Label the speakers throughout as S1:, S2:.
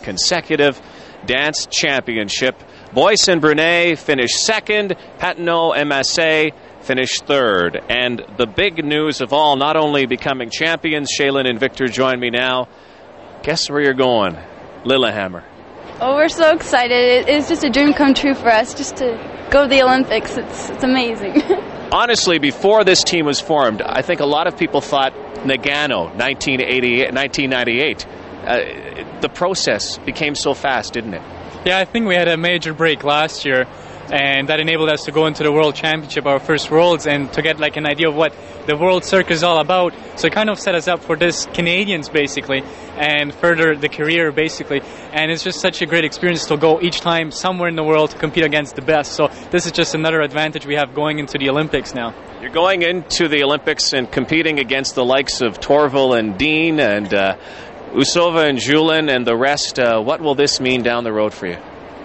S1: consecutive dance championship. Boyce and Brunet finished second. Patenot and Massey finished third. And the big news of all, not only becoming champions, shae-lynn and Victor join me now. Guess where you're going? Lillehammer.
S2: Oh, we're so excited. It's just a dream come true for us, just to go to the Olympics. It's amazing.
S1: Honestly, before this team was formed, I think a lot of people thought Nagano, 1998. The process became so fast, didn't it?
S3: Yeah, I think we had a major break last year, and that enabled us to go into the World Championship, our first Worlds, and to get like an idea of what the World Circuit is all about. So it kind of set us up for this Canadians, basically, and further the career, basically. And it's just such a great experience to go each time somewhere in the world to compete against the best. So this is just another advantage we have going into the Olympics now.
S1: You're going into the Olympics and competing against the likes of Torvill and Dean and Usova and Julin and the rest. What will this mean down the road for you?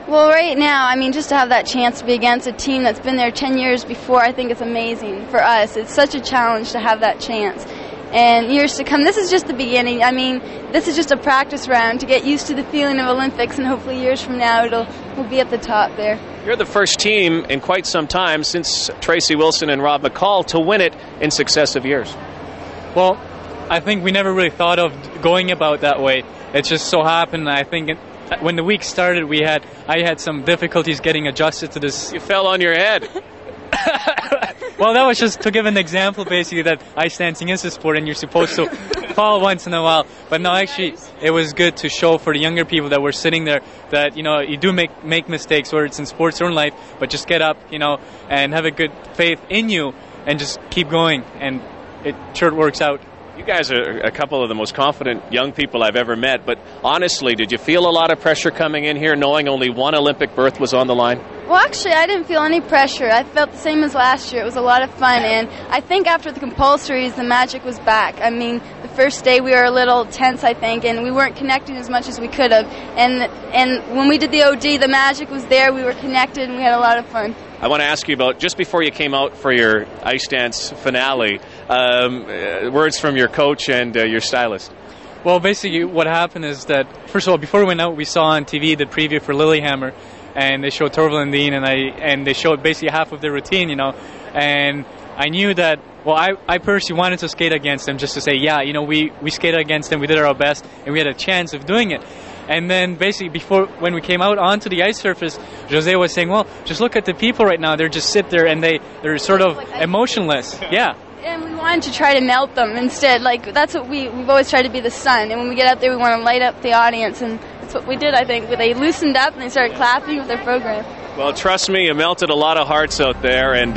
S2: Well, right now, I mean, just to have that chance to be against a team that's been there 10 years before, I think it's amazing for us. It's such a challenge to have that chance. And years to come, this is just the beginning. I mean, this is just a practice round to get used to the feeling of Olympics, and hopefully years from now we'll be at the top there.
S1: You're the first team in quite some time since Tracy Wilson and Rob McCall to win it in successive years.
S3: Well, I think we never really thought of going about that way. It just so happened, I think, when the week started, I had some difficulties getting adjusted to this.
S1: You fell on your head.
S3: Well, that was just to give an example, basically, that ice dancing is a sport and you're supposed to fall once in a while. But no, actually, it was good to show for the younger people that were sitting there that, you know, you do make mistakes, whether it's in sports or in life, but just get up, you know, and have a good faith in you and just keep going, and it sure works out.
S1: You guys are a couple of the most confident young people I've ever met, but honestly, did you feel a lot of pressure coming in here knowing only one Olympic berth was on the line?
S2: Well, actually, I didn't feel any pressure. I felt the same as last year. It was a lot of fun, and I think after the compulsories, the magic was back. I mean, the first day we were a little tense, I think, and we weren't connecting as much as we could have. And when we did the OD, the magic was there. We were connected, and we had a lot of fun.
S1: I want to ask you about, just before you came out for your ice dance finale, words from your coach and your stylist.
S3: Well, basically what happened is that, first of all, before we went out, we saw on TV the preview for Lillehammer, and they showed Torvill and Dean, and they showed basically half of their routine, you know, and I knew that, well, I personally wanted to skate against them just to say, yeah, you know, we skated against them, we did our best, and we had a chance of doing it. And then basically when we came out onto the ice surface, Jose was saying, well, just look at the people right now. They're just sit there and they're sort of emotionless. Yeah.
S2: And we wanted to try to melt them instead. Like, that's what we've always tried to be the sun. And when we get out there, we want to light up the audience. And that's what we did, I think. They loosened up and they started clapping with their program.
S1: Well, trust me, you melted a lot of hearts out there, and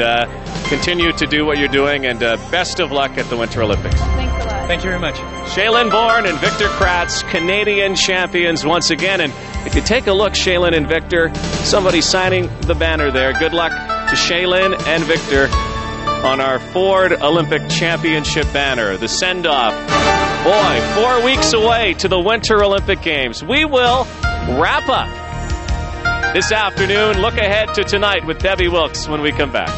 S1: continue to do what you're doing, and best of luck at the Winter Olympics.
S2: Thanks a lot.
S3: Thank you very much.
S1: Shae-lynn Bourne and Victor Kraatz, Canadian champions once again. And if you take a look, Shae-lynn and Victor, somebody signing the banner there. Good luck to Shae-lynn and Victor on our Ford Olympic Championship banner. The send-off. Boy, 4 weeks away to the Winter Olympic Games. We will wrap up this afternoon. Look ahead to tonight with Debbie Wilkes when we come back.